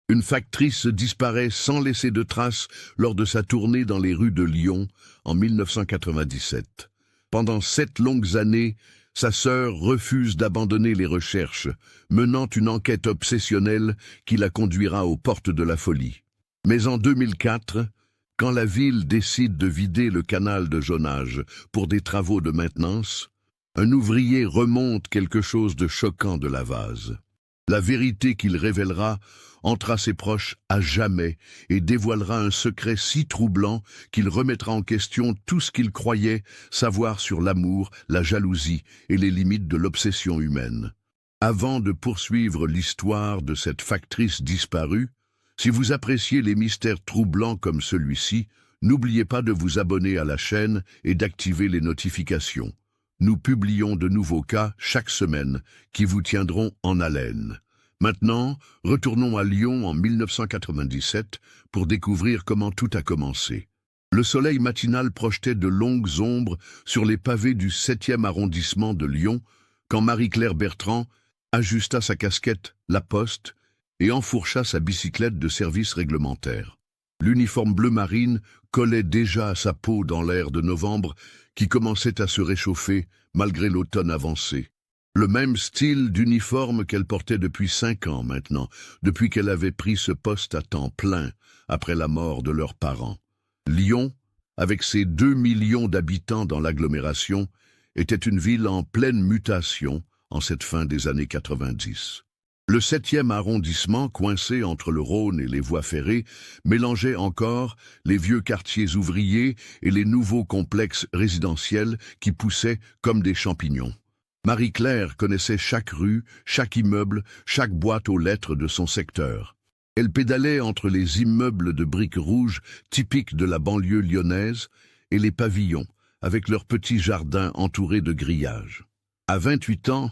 Une factrice disparaît sans laisser de traces lors de sa tournée dans les rues de Lyon en 1997. Pendant 7 longues années, sa sœur refuse d'abandonner les recherches, menant une enquête obsessionnelle qui la conduira aux portes de la folie. Mais en 2004, quand la ville décide de vider le canal de Jonage pour des travaux de maintenance, un ouvrier remonte quelque chose de choquant de la vase. La vérité qu'il révélera entrera ses proches à jamais et dévoilera un secret si troublant qu'il remettra en question tout ce qu'il croyait savoir sur l'amour, la jalousie et les limites de l'obsession humaine. Avant de poursuivre l'histoire de cette factrice disparue, si vous appréciez les mystères troublants comme celui-ci, n'oubliez pas de vous abonner à la chaîne et d'activer les notifications. Nous publions de nouveaux cas chaque semaine qui vous tiendront en haleine. Maintenant, retournons à Lyon en 1997 pour découvrir comment tout a commencé. Le soleil matinal projetait de longues ombres sur les pavés du 7e arrondissement de Lyon quand Marie-Claire Bertrand ajusta sa casquette La Poste et enfourcha sa bicyclette de service réglementaire. L'uniforme bleu marine collait déjà à sa peau dans l'air de novembre qui commençait à se réchauffer malgré l'automne avancé. Le même style d'uniforme qu'elle portait depuis 5 ans maintenant, depuis qu'elle avait pris ce poste à temps plein après la mort de leurs parents. Lyon, avec ses 2 millions d'habitants dans l'agglomération, était une ville en pleine mutation en cette fin des années 90. Le 7e arrondissement, coincé entre le Rhône et les voies ferrées, mélangeait encore les vieux quartiers ouvriers et les nouveaux complexes résidentiels qui poussaient comme des champignons. Marie-Claire connaissait chaque rue, chaque immeuble, chaque boîte aux lettres de son secteur. Elle pédalait entre les immeubles de briques rouges typiques de la banlieue lyonnaise et les pavillons, avec leurs petits jardins entourés de grillages. À 28 ans,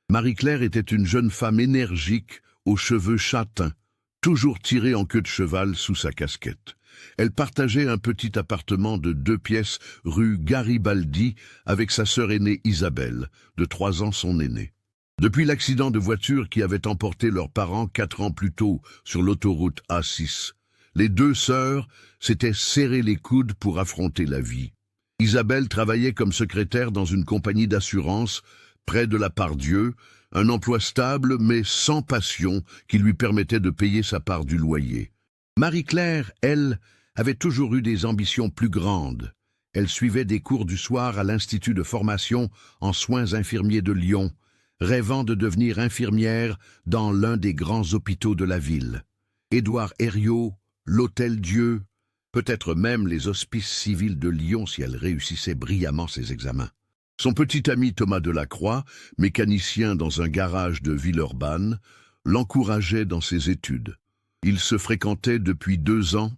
Marie-Claire était une jeune femme énergique, aux cheveux châtains, toujours tirée en queue de cheval sous sa casquette. Elle partageait un petit appartement de 2 pièces rue Garibaldi avec sa sœur aînée Isabelle, de 3 ans son aînée. Depuis l'accident de voiture qui avait emporté leurs parents 4 ans plus tôt sur l'autoroute A6, les 2 sœurs s'étaient serrées les coudes pour affronter la vie. Isabelle travaillait comme secrétaire dans une compagnie d'assurance près de la Part-Dieu, un emploi stable mais sans passion qui lui permettait de payer sa part du loyer. Marie-Claire, elle, avait toujours eu des ambitions plus grandes. Elle suivait des cours du soir à l'Institut de formation en soins infirmiers de Lyon, rêvant de devenir infirmière dans l'un des grands hôpitaux de la ville. Édouard Herriot, l'Hôtel-Dieu, peut-être même les hospices civils de Lyon si elle réussissait brillamment ses examens. Son petit ami Thomas Delacroix, mécanicien dans un garage de Villeurbanne, l'encourageait dans ses études. Ils se fréquentaient depuis 2 ans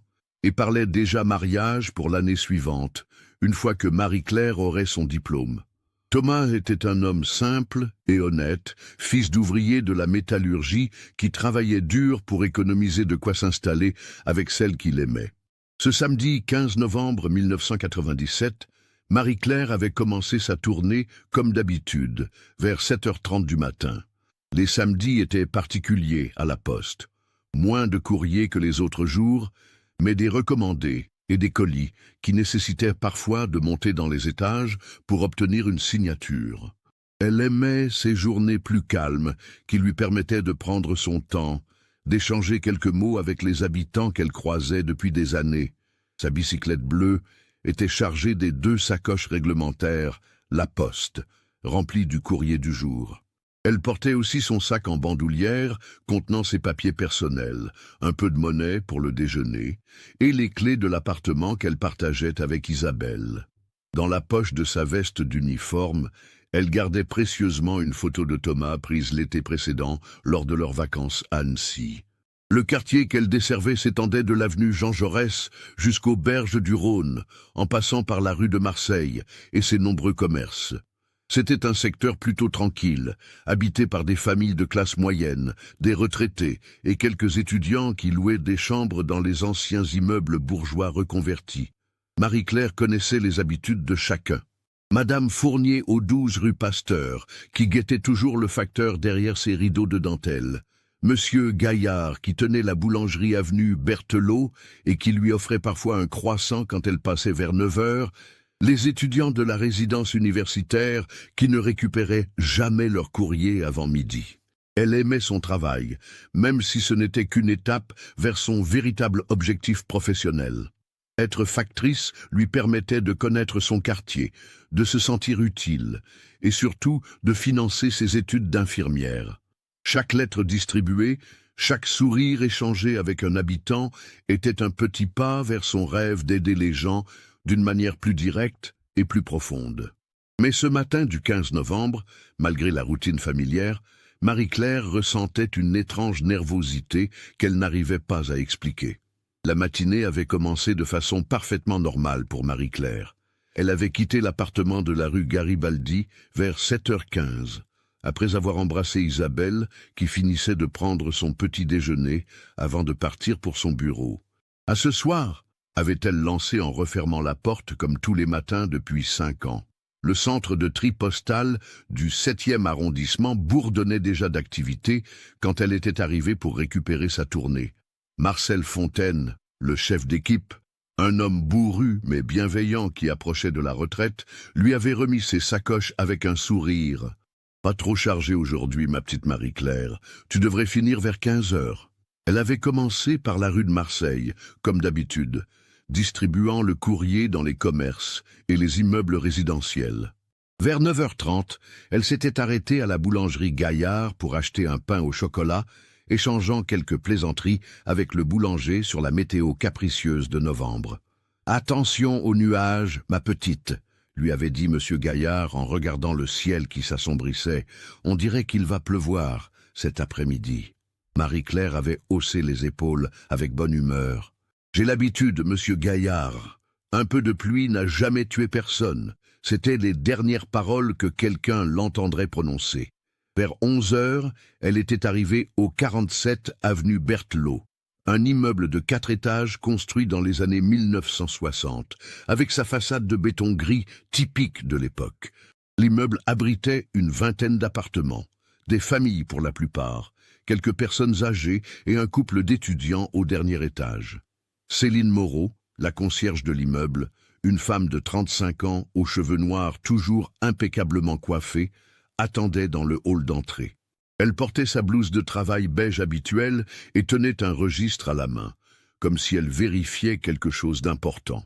et parlaient déjà mariage pour l'année suivante, une fois que Marie-Claire aurait son diplôme. Thomas était un homme simple et honnête, fils d'ouvrier de la métallurgie qui travaillait dur pour économiser de quoi s'installer avec celle qu'il aimait. Ce samedi 15 novembre 1997, Marie-Claire avait commencé sa tournée comme d'habitude, vers 7h30 du matin. Les samedis étaient particuliers à la poste. Moins de courriers que les autres jours, mais des recommandés et des colis qui nécessitaient parfois de monter dans les étages pour obtenir une signature. Elle aimait ces journées plus calmes qui lui permettaient de prendre son temps, d'échanger quelques mots avec les habitants qu'elle croisait depuis des années. Sa bicyclette bleue était chargée des 2 sacoches réglementaires, La Poste, remplies du courrier du jour. Elle portait aussi son sac en bandoulière contenant ses papiers personnels, un peu de monnaie pour le déjeuner, et les clés de l'appartement qu'elle partageait avec Isabelle. Dans la poche de sa veste d'uniforme, elle gardait précieusement une photo de Thomas prise l'été précédent lors de leurs vacances à Annecy. Le quartier qu'elle desservait s'étendait de l'avenue Jean Jaurès jusqu'aux berges du Rhône, en passant par la rue de Marseille et ses nombreux commerces. C'était un secteur plutôt tranquille, habité par des familles de classe moyenne, des retraités et quelques étudiants qui louaient des chambres dans les anciens immeubles bourgeois reconvertis. Marie-Claire connaissait les habitudes de chacun. Madame Fournier aux 12 rue Pasteur, qui guettait toujours le facteur derrière ses rideaux de dentelle. Monsieur Gaillard, qui tenait la boulangerie avenue Berthelot et qui lui offrait parfois un croissant quand elle passait vers 9 heures, les étudiants de la résidence universitaire qui ne récupéraient jamais leur courrier avant midi. Elle aimait son travail, même si ce n'était qu'une étape vers son véritable objectif professionnel. Être factrice lui permettait de connaître son quartier, de se sentir utile et surtout de financer ses études d'infirmière. Chaque lettre distribuée, chaque sourire échangé avec un habitant était un petit pas vers son rêve d'aider les gens d'une manière plus directe et plus profonde. Mais ce matin du 15 novembre, malgré la routine familière, Marie-Claire ressentait une étrange nervosité qu'elle n'arrivait pas à expliquer. La matinée avait commencé de façon parfaitement normale pour Marie-Claire. Elle avait quitté l'appartement de la rue Garibaldi vers 7h15. Après avoir embrassé Isabelle, qui finissait de prendre son petit déjeuner avant de partir pour son bureau. « À ce soir !» avait-elle lancé en refermant la porte comme tous les matins depuis 5 ans. Le centre de tri postal du 7e arrondissement bourdonnait déjà d'activité quand elle était arrivée pour récupérer sa tournée. Marcel Fontaine, le chef d'équipe, un homme bourru mais bienveillant qui approchait de la retraite, lui avait remis ses sacoches avec un sourire. « Pas trop chargé aujourd'hui, ma petite Marie-Claire. Tu devrais finir vers 15 heures. » Elle avait commencé par la rue de Marseille, comme d'habitude, distribuant le courrier dans les commerces et les immeubles résidentiels. Vers 9h30, elle s'était arrêtée à la boulangerie Gaillard pour acheter un pain au chocolat, échangeant quelques plaisanteries avec le boulanger sur la météo capricieuse de novembre. « Attention aux nuages, ma petite !» lui avait dit M. Gaillard en regardant le ciel qui s'assombrissait. « On dirait qu'il va pleuvoir cet après-midi. » Marie-Claire avait haussé les épaules avec bonne humeur. « J'ai l'habitude, M. Gaillard. Un peu de pluie n'a jamais tué personne. » C'étaient les dernières paroles que quelqu'un l'entendrait prononcer. Vers 11 heures, elle était arrivée au 47 avenue Berthelot, un immeuble de 4 étages construit dans les années 1960, avec sa façade de béton gris typique de l'époque. L'immeuble abritait une vingtaine d'appartements, des familles pour la plupart, quelques personnes âgées et un couple d'étudiants au dernier étage. Céline Moreau, la concierge de l'immeuble, une femme de 35 ans aux cheveux noirs toujours impeccablement coiffés, attendait dans le hall d'entrée. Elle portait sa blouse de travail beige habituelle et tenait un registre à la main, comme si elle vérifiait quelque chose d'important.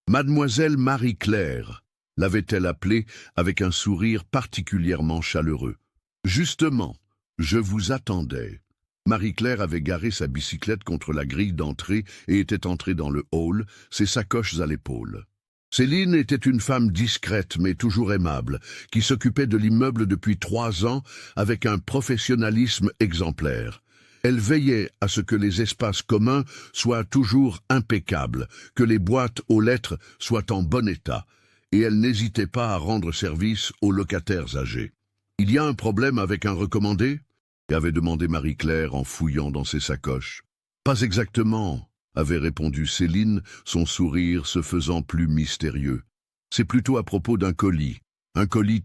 Mademoiselle Marie-Claire, l'avait-elle appelée avec un sourire particulièrement chaleureux. « Justement, je vous attendais. » Marie-Claire avait garé sa bicyclette contre la grille d'entrée et était entrée dans le hall, ses sacoches à l'épaule. Céline était une femme discrète mais toujours aimable, qui s'occupait de l'immeuble depuis 3 ans avec un professionnalisme exemplaire. Elle veillait à ce que les espaces communs soient toujours impeccables, que les boîtes aux lettres soient en bon état, et elle n'hésitait pas à rendre service aux locataires âgés. « Il y a un problème avec un recommandé ?» avait demandé Marie-Claire en fouillant dans ses sacoches. « Pas exactement », avait répondu Céline, son sourire se faisant plus mystérieux. « C'est plutôt à propos d'un colis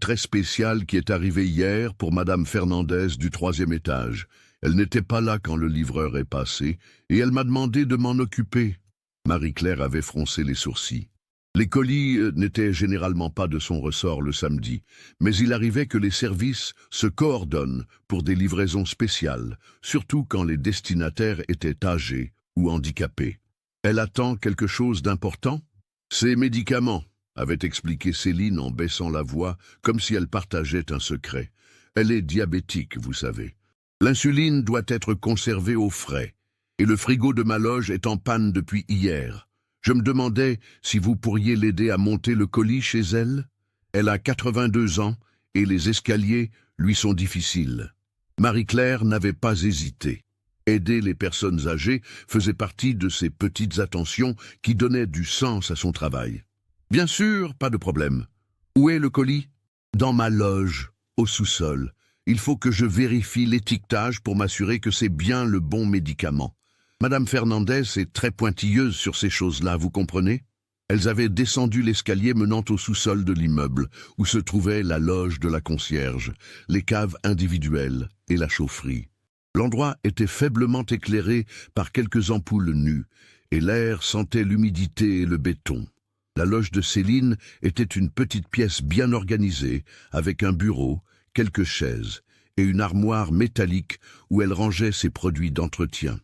très spécial qui est arrivé hier pour Madame Fernandez du 3e étage. Elle n'était pas là quand le livreur est passé, et elle m'a demandé de m'en occuper. » Marie-Claire avait froncé les sourcils. Les colis n'étaient généralement pas de son ressort le samedi, mais il arrivait que les services se coordonnent pour des livraisons spéciales, surtout quand les destinataires étaient âgés ou handicapés. « Elle attend quelque chose d'important ?»« Ses médicaments », avait expliqué Céline en baissant la voix, comme si elle partageait un secret. « Elle est diabétique, vous savez. L'insuline doit être conservée au frais, et le frigo de ma loge est en panne depuis hier. Je me demandais si vous pourriez l'aider à monter le colis chez elle. Elle a 82 ans et les escaliers lui sont difficiles. » Marie-Claire n'avait pas hésité. Aider les personnes âgées faisait partie de ces petites attentions qui donnaient du sens à son travail. « Bien sûr, pas de problème. Où est le colis ? » ?»« Dans ma loge, au sous-sol. Il faut que je vérifie l'étiquetage pour m'assurer que c'est bien le bon médicament. Madame Fernandez est très pointilleuse sur ces choses-là, vous comprenez ? » Elles avaient descendu l'escalier menant au sous-sol de l'immeuble, où se trouvait la loge de la concierge, les caves individuelles et la chaufferie. L'endroit était faiblement éclairé par quelques ampoules nues, et l'air sentait l'humidité et le béton. La loge de Céline était une petite pièce bien organisée, avec un bureau, quelques chaises et une armoire métallique où elle rangeait ses produits d'entretien.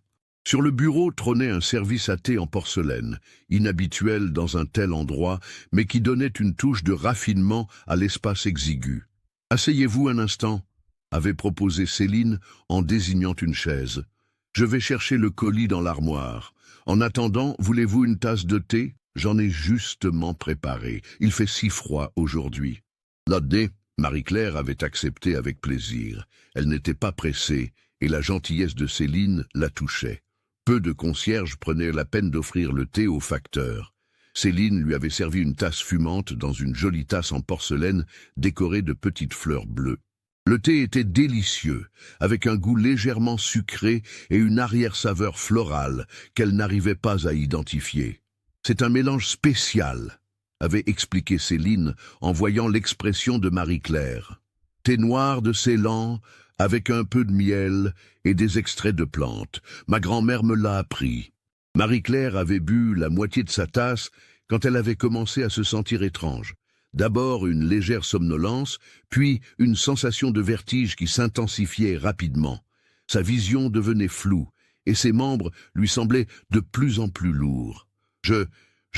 Sur le bureau trônait un service à thé en porcelaine, inhabituel dans un tel endroit, mais qui donnait une touche de raffinement à l'espace exigu. « Asseyez-vous un instant », avait proposé Céline en désignant une chaise. « Je vais chercher le colis dans l'armoire. En attendant, voulez-vous une tasse de thé? J'en ai justement préparé. Il fait si froid aujourd'hui. » L'Odé, Marie-Claire avait accepté avec plaisir. Elle n'était pas pressée, et la gentillesse de Céline la touchait. Peu de concierges prenaient la peine d'offrir le thé au facteur. Céline lui avait servi une tasse fumante dans une jolie tasse en porcelaine décorée de petites fleurs bleues. Le thé était délicieux, avec un goût légèrement sucré et une arrière-saveur florale qu'elle n'arrivait pas à identifier. « C'est un mélange spécial », avait expliqué Céline en voyant l'expression de Marie-Claire. « Thé noir de Ceylan, avec un peu de miel et des extraits de plantes. Ma grand-mère me l'a appris. » Marie-Claire avait bu la moitié de sa tasse quand elle avait commencé à se sentir étrange. D'abord une légère somnolence, puis une sensation de vertige qui s'intensifiait rapidement. Sa vision devenait floue, et ses membres lui semblaient de plus en plus lourds. « Je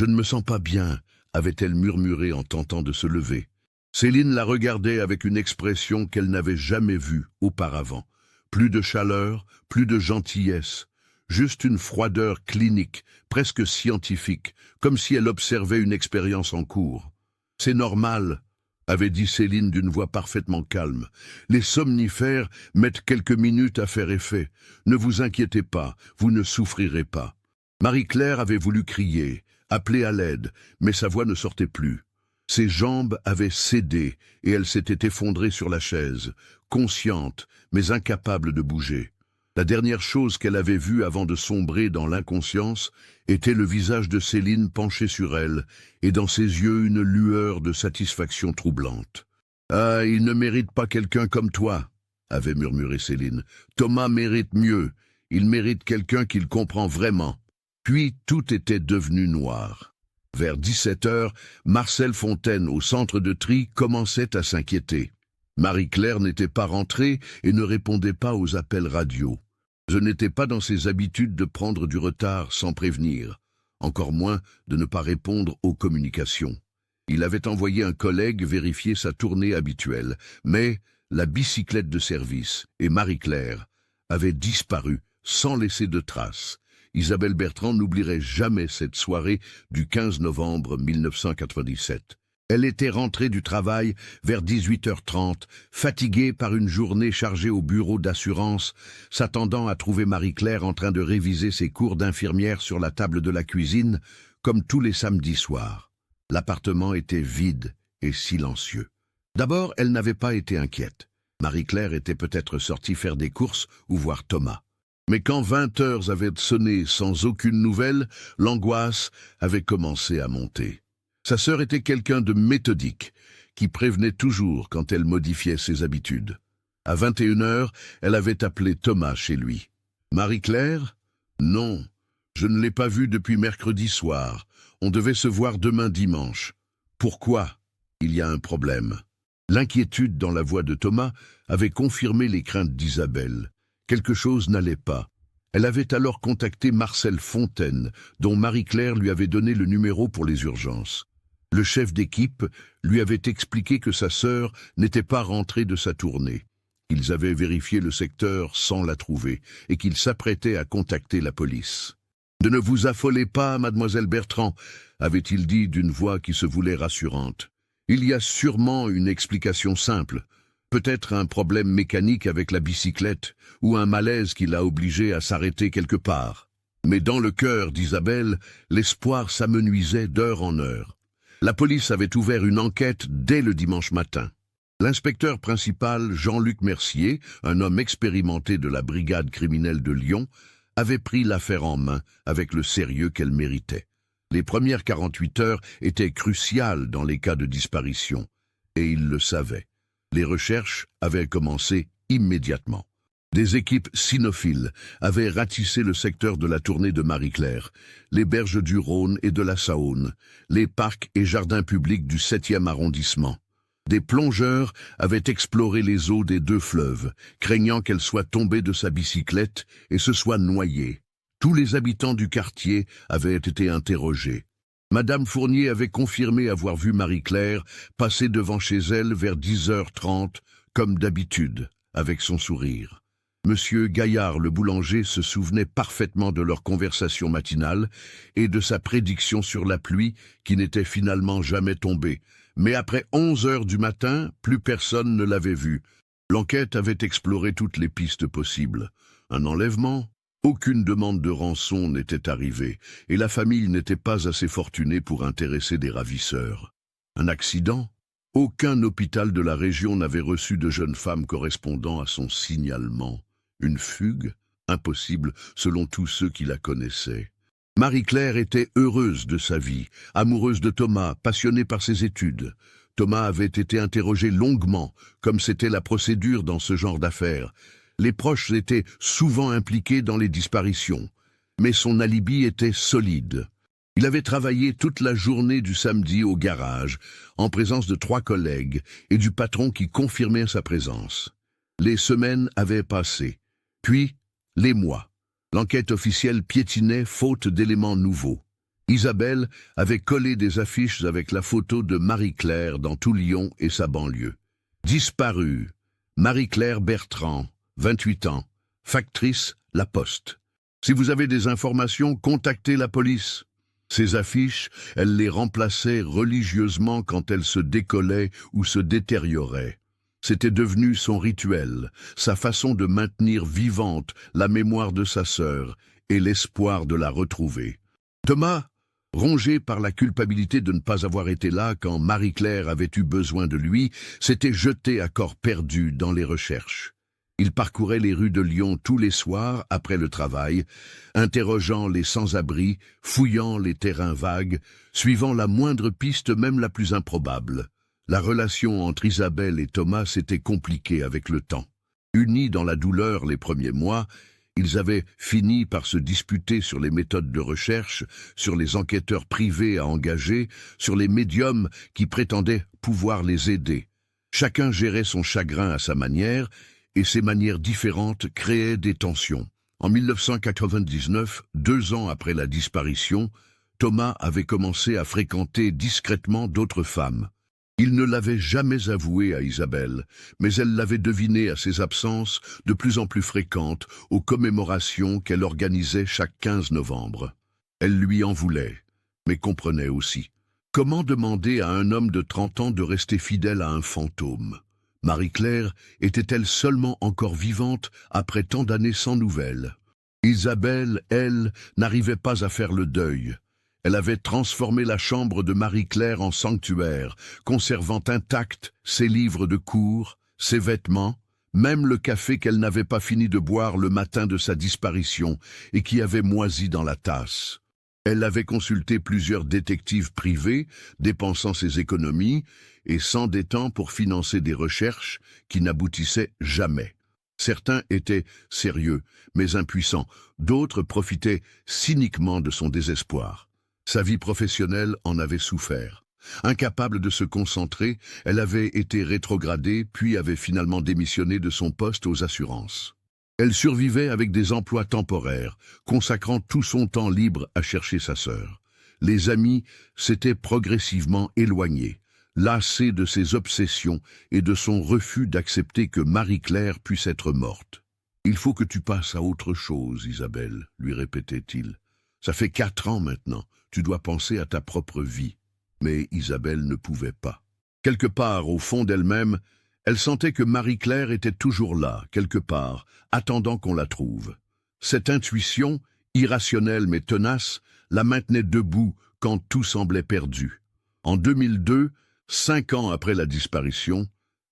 ne me sens pas bien », avait-elle murmuré en tentant de se lever. Céline la regardait avec une expression qu'elle n'avait jamais vue auparavant. Plus de chaleur, plus de gentillesse, juste une froideur clinique, presque scientifique, comme si elle observait une expérience en cours. « C'est normal », avait dit Céline d'une voix parfaitement calme. « Les somnifères mettent quelques minutes à faire effet. Ne vous inquiétez pas, vous ne souffrirez pas. » Marie-Claire avait voulu crier, appeler à l'aide, mais sa voix ne sortait plus. Ses jambes avaient cédé et elle s'était effondrée sur la chaise, consciente, mais incapable de bouger. La dernière chose qu'elle avait vue avant de sombrer dans l'inconscience était le visage de Céline penché sur elle, et dans ses yeux une lueur de satisfaction troublante. « Ah, il ne mérite pas quelqu'un comme toi », avait murmuré Céline. « Thomas mérite mieux, il mérite quelqu'un qu'il comprend vraiment. » Puis tout était devenu noir. Vers 17 heures, Marcel Fontaine, au centre de tri, commençait à s'inquiéter. Marie-Claire n'était pas rentrée et ne répondait pas aux appels radio. Ce n'était pas dans ses habitudes de prendre du retard sans prévenir, encore moins de ne pas répondre aux communications. Il avait envoyé un collègue vérifier sa tournée habituelle, mais la bicyclette de service et Marie-Claire avaient disparu sans laisser de traces. Isabelle Bertrand n'oublierait jamais cette soirée du 15 novembre 1997. Elle était rentrée du travail vers 18h30, fatiguée par une journée chargée au bureau d'assurance, s'attendant à trouver Marie-Claire en train de réviser ses cours d'infirmière sur la table de la cuisine, comme tous les samedis soirs. L'appartement était vide et silencieux. D'abord, elle n'avait pas été inquiète. Marie-Claire était peut-être sortie faire des courses ou voir Thomas. Mais quand 20 heures avaient sonné sans aucune nouvelle, l'angoisse avait commencé à monter. Sa sœur était quelqu'un de méthodique, qui prévenait toujours quand elle modifiait ses habitudes. À 21 heures, elle avait appelé Thomas chez lui. « Marie-Claire ? Non, je ne l'ai pas vue depuis mercredi soir. On devait se voir demain dimanche. Pourquoi ? Il y a un problème. » L'inquiétude dans la voix de Thomas avait confirmé les craintes d'Isabelle. Quelque chose n'allait pas. Elle avait alors contacté Marcel Fontaine, dont Marie-Claire lui avait donné le numéro pour les urgences. Le chef d'équipe lui avait expliqué que sa sœur n'était pas rentrée de sa tournée. Ils avaient vérifié le secteur sans la trouver et qu'ils s'apprêtaient à contacter la police. « Ne vous affolez pas, mademoiselle Bertrand », avait-il dit d'une voix qui se voulait rassurante. « Il y a sûrement une explication simple. Peut-être un problème mécanique avec la bicyclette ou un malaise qui l'a obligé à s'arrêter quelque part. » Mais dans le cœur d'Isabelle, l'espoir s'amenuisait d'heure en heure. La police avait ouvert une enquête dès le dimanche matin. L'inspecteur principal Jean-Luc Mercier, un homme expérimenté de la brigade criminelle de Lyon, avait pris l'affaire en main avec le sérieux qu'elle méritait. Les premières 48 heures étaient cruciales dans les cas de disparition, et il le savait. Les recherches avaient commencé immédiatement. Des équipes cynophiles avaient ratissé le secteur de la tournée de Marie-Claire, les berges du Rhône et de la Saône, les parcs et jardins publics du 7e arrondissement. Des plongeurs avaient exploré les eaux des deux fleuves, craignant qu'elle soit tombée de sa bicyclette et se soit noyée. Tous les habitants du quartier avaient été interrogés. Madame Fournier avait confirmé avoir vu Marie-Claire passer devant chez elle vers 10h30, comme d'habitude, avec son sourire. Monsieur Gaillard, le boulanger, se souvenait parfaitement de leur conversation matinale et de sa prédiction sur la pluie qui n'était finalement jamais tombée. Mais après 11 heures du matin, plus personne ne l'avait vue. L'enquête avait exploré toutes les pistes possibles. Un enlèvement? Aucune demande de rançon n'était arrivée, et la famille n'était pas assez fortunée pour intéresser des ravisseurs. Un accident? Aucun hôpital de la région n'avait reçu de jeune femme correspondant à son signalement. Une fugue? Impossible selon tous ceux qui la connaissaient. Marie-Claire était heureuse de sa vie, amoureuse de Thomas, passionnée par ses études. Thomas avait été interrogé longuement, comme c'était la procédure dans ce genre d'affaires. Les proches étaient souvent impliqués dans les disparitions, mais son alibi était solide. Il avait travaillé toute la journée du samedi au garage, en présence de 3 collègues et du patron qui confirmait sa présence. Les semaines avaient passé, puis les mois. L'enquête officielle piétinait faute d'éléments nouveaux. Isabelle avait collé des affiches avec la photo de Marie-Claire dans tout Lyon et sa banlieue. Disparue, Marie-Claire Bertrand, 28 ans, factrice La Poste. Si vous avez des informations, contactez la police. Ces affiches, elle les remplaçait religieusement quand elles se décollaient ou se détérioraient. C'était devenu son rituel, sa façon de maintenir vivante la mémoire de sa sœur et l'espoir de la retrouver. Thomas, rongé par la culpabilité de ne pas avoir été là quand Marie-Claire avait eu besoin de lui, s'était jeté à corps perdu dans les recherches. Il parcourait les rues de Lyon tous les soirs après le travail, interrogeant les sans-abri, fouillant les terrains vagues, suivant la moindre piste, même la plus improbable. La relation entre Isabelle et Thomas s'était compliquée avec le temps. Unis dans la douleur les premiers mois, ils avaient fini par se disputer sur les méthodes de recherche, sur les enquêteurs privés à engager, sur les médiums qui prétendaient pouvoir les aider. Chacun gérait son chagrin à sa manière, et ces manières différentes créaient des tensions. En 1999, 2 ans après la disparition, Thomas avait commencé à fréquenter discrètement d'autres femmes. Il ne l'avait jamais avoué à Isabelle, mais elle l'avait deviné à ses absences de plus en plus fréquentes aux commémorations qu'elle organisait chaque 15 novembre. Elle lui en voulait, mais comprenait aussi. Comment demander à un homme de 30 ans de rester fidèle à un fantôme? Marie-Claire était-elle seulement encore vivante après tant d'années sans nouvelles? Isabelle, elle, n'arrivait pas à faire le deuil. Elle avait transformé la chambre de Marie-Claire en sanctuaire, conservant intacts ses livres de cours, ses vêtements, même le café qu'elle n'avait pas fini de boire le matin de sa disparition et qui avait moisi dans la tasse. Elle avait consulté plusieurs détectives privés, dépensant ses économies et s'endettant pour financer des recherches qui n'aboutissaient jamais. Certains étaient sérieux, mais impuissants, d'autres profitaient cyniquement de son désespoir. Sa vie professionnelle en avait souffert. Incapable de se concentrer, elle avait été rétrogradée, puis avait finalement démissionné de son poste aux assurances. Elle survivait avec des emplois temporaires, consacrant tout son temps libre à chercher sa sœur. Les amis s'étaient progressivement éloignés, lassés de ses obsessions et de son refus d'accepter que Marie-Claire puisse être morte. « Il faut que tu passes à autre chose, Isabelle, » lui répétait-il. « Ça fait 4 ans maintenant. Tu dois penser à ta propre vie. » Mais Isabelle ne pouvait pas. Quelque part, au fond d'elle-même, elle sentait que Marie-Claire était toujours là, quelque part, attendant qu'on la trouve. Cette intuition, irrationnelle mais tenace, la maintenait debout quand tout semblait perdu. En 2002, 5 ans après la disparition,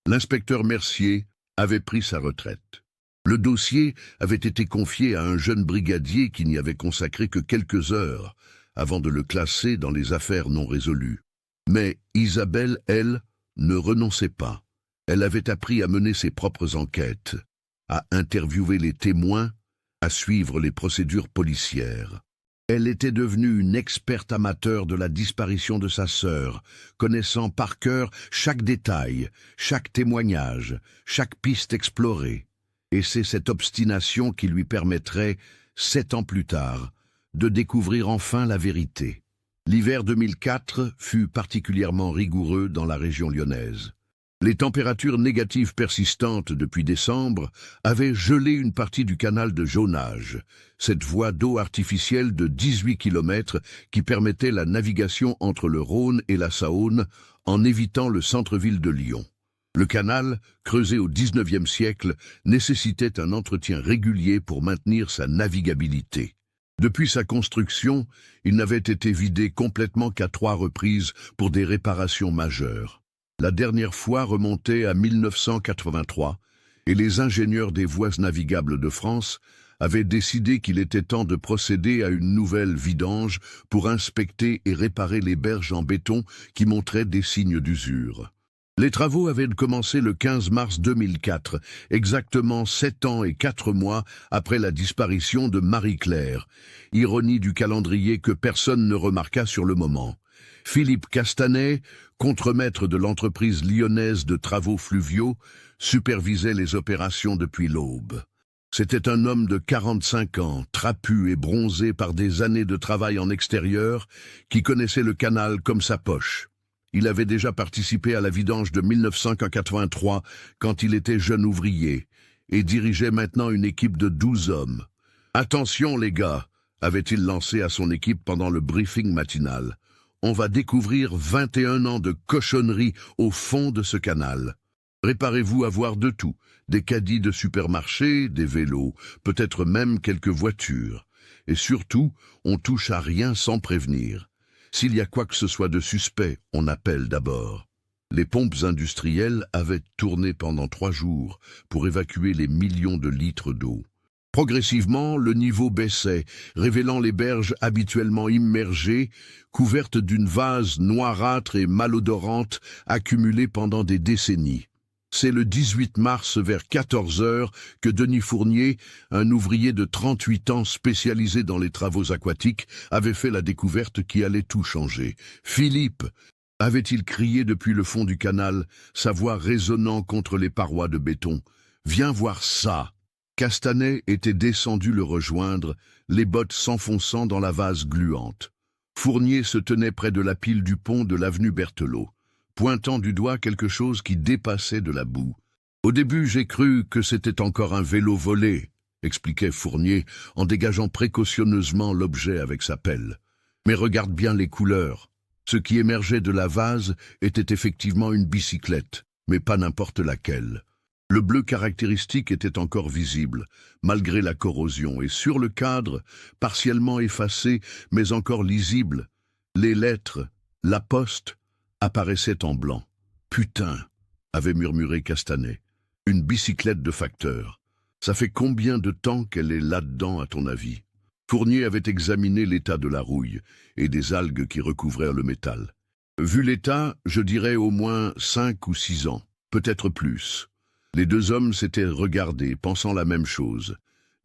l'inspecteur Mercier avait pris sa retraite. Le dossier avait été confié à un jeune brigadier qui n'y avait consacré que quelques heures, avant de le classer dans les affaires non résolues. Mais Isabelle, elle, ne renonçait pas. Elle avait appris à mener ses propres enquêtes. à interviewer les témoins, à suivre les procédures policières. Elle était devenue une experte amateur de la disparition de sa sœur, connaissant par cœur chaque détail, chaque témoignage, chaque piste explorée. Et c'est cette obstination qui lui permettrait, 7 ans plus tard, de découvrir enfin la vérité. L'hiver 2004 fut particulièrement rigoureux dans la région lyonnaise. Les températures négatives persistantes depuis décembre avaient gelé une partie du canal de Jaunage, cette voie d'eau artificielle de 18 km qui permettait la navigation entre le Rhône et la Saône en évitant le centre-ville de Lyon. Le canal, creusé au XIXe siècle, nécessitait un entretien régulier pour maintenir sa navigabilité. Depuis sa construction, il n'avait été vidé complètement qu'à 3 reprises pour des réparations majeures. La dernière fois remontait à 1983, et les ingénieurs des voies navigables de France avaient décidé qu'il était temps de procéder à une nouvelle vidange pour inspecter et réparer les berges en béton qui montraient des signes d'usure. Les travaux avaient commencé le 15 mars 2004, exactement 7 ans et 4 mois après la disparition de Marie-Claire. Ironie du calendrier que personne ne remarqua sur le moment. Philippe Castanet, contremaître de l'entreprise lyonnaise de travaux fluviaux, supervisait les opérations depuis l'aube. C'était un homme de 45 ans, trapu et bronzé par des années de travail en extérieur, qui connaissait le canal comme sa poche. Il avait déjà participé à la vidange de 1983 quand il était jeune ouvrier, et dirigeait maintenant une équipe de 12 hommes. « Attention les gars !» avait-il lancé à son équipe pendant le briefing matinal. On va découvrir 21 ans de cochonnerie au fond de ce canal. Préparez-vous à voir de tout, des caddies de supermarché, des vélos, peut-être même quelques voitures. Et surtout, on touche à rien sans prévenir. S'il y a quoi que ce soit de suspect, on appelle d'abord. Les pompes industrielles avaient tourné pendant 3 jours pour évacuer les millions de litres d'eau. Progressivement, le niveau baissait, révélant les berges habituellement immergées, couvertes d'une vase noirâtre et malodorante accumulée pendant des décennies. C'est le 18 mars vers 14 heures que Denis Fournier, un ouvrier de 38 ans spécialisé dans les travaux aquatiques, avait fait la découverte qui allait tout changer. « Philippe !» avait-il crié depuis le fond du canal, sa voix résonnant contre les parois de béton. « Viens voir ça !» Castanet était descendu le rejoindre, les bottes s'enfonçant dans la vase gluante. Fournier se tenait près de la pile du pont de l'avenue Berthelot, pointant du doigt quelque chose qui dépassait de la boue. « Au début, j'ai cru que c'était encore un vélo volé », expliquait Fournier en dégageant précautionneusement l'objet avec sa pelle. « Mais regarde bien les couleurs. Ce qui émergeait de la vase était effectivement une bicyclette, mais pas n'importe laquelle. Le bleu caractéristique était encore visible, malgré la corrosion, et sur le cadre, partiellement effacé, mais encore lisible, les lettres « La Poste » apparaissaient en blanc. « Putain !» avait murmuré Castanet. « Une bicyclette de facteur. Ça fait combien de temps qu'elle est là-dedans, à ton avis ?» Fournier avait examiné l'état de la rouille et des algues qui recouvraient le métal. Vu l'état, je dirais au moins 5 ou 6 ans, peut-être plus. Les 2 hommes s'étaient regardés, pensant la même chose.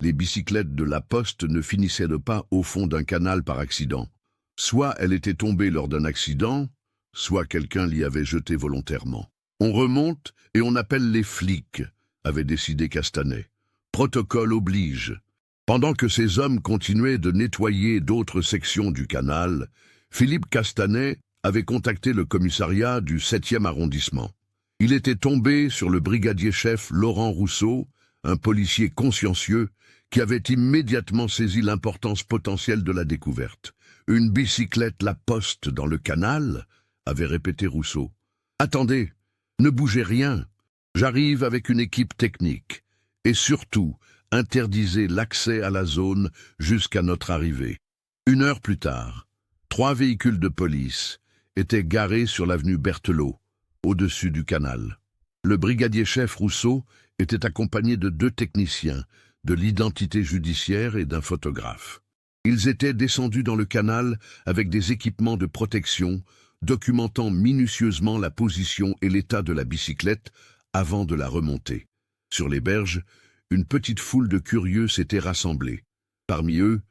Les bicyclettes de la Poste ne finissaient pas au fond d'un canal par accident. Soit elle était tombée lors d'un accident, soit quelqu'un l'y avait jetée volontairement. « On remonte et on appelle les flics », avait décidé Castanet. « Protocole oblige ». Pendant que ces hommes continuaient de nettoyer d'autres sections du canal, Philippe Castanet avait contacté le commissariat du 7e arrondissement. Il était tombé sur le brigadier-chef Laurent Rousseau, un policier consciencieux, qui avait immédiatement saisi l'importance potentielle de la découverte. « Une bicyclette La Poste dans le canal ?» avait répété Rousseau. « Attendez, ne bougez rien. J'arrive avec une équipe technique. Et surtout, interdisez l'accès à la zone jusqu'à notre arrivée. » 1 heure plus tard, 3 véhicules de police étaient garés sur l'avenue Berthelot, au-dessus du canal. Le brigadier-chef Rousseau était accompagné de 2 techniciens, de l'identité judiciaire et d'un photographe. Ils étaient descendus dans le canal avec des équipements de protection, documentant minutieusement la position et l'état de la bicyclette avant de la remonter. Sur les berges, une petite foule de curieux s'était rassemblée. Parmi eux,